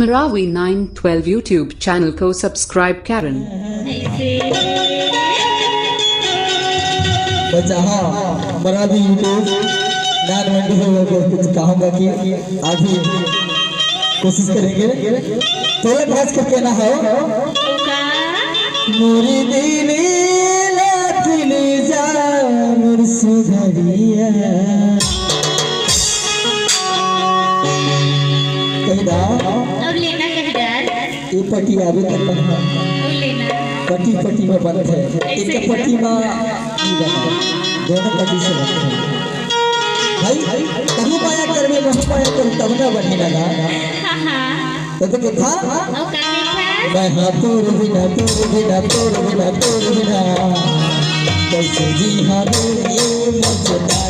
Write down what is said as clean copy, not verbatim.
Marawi 912 YouTube channel को subscribe करें। बच्चा हाँ मरावी यूट्यूब 912 को कुछ कहूँगा कि आगे कोशिश करेंगे। थोड़ा नाच करके ना हो मोरी दिली लातिली जा मोर सुधरिया कहदा अब लेना कहदा ये पट्टी आवे तक पढ़ा पट्टी पट्टी में बंद है एक पट्टी में दोनों पट्टी से बंद है भाई कहूँ पाया कर में कहूँ पाया कर तब ना बढ़ने लगा तो क्या था मैं हाथों बिना कैसे जी हाँ ये मचता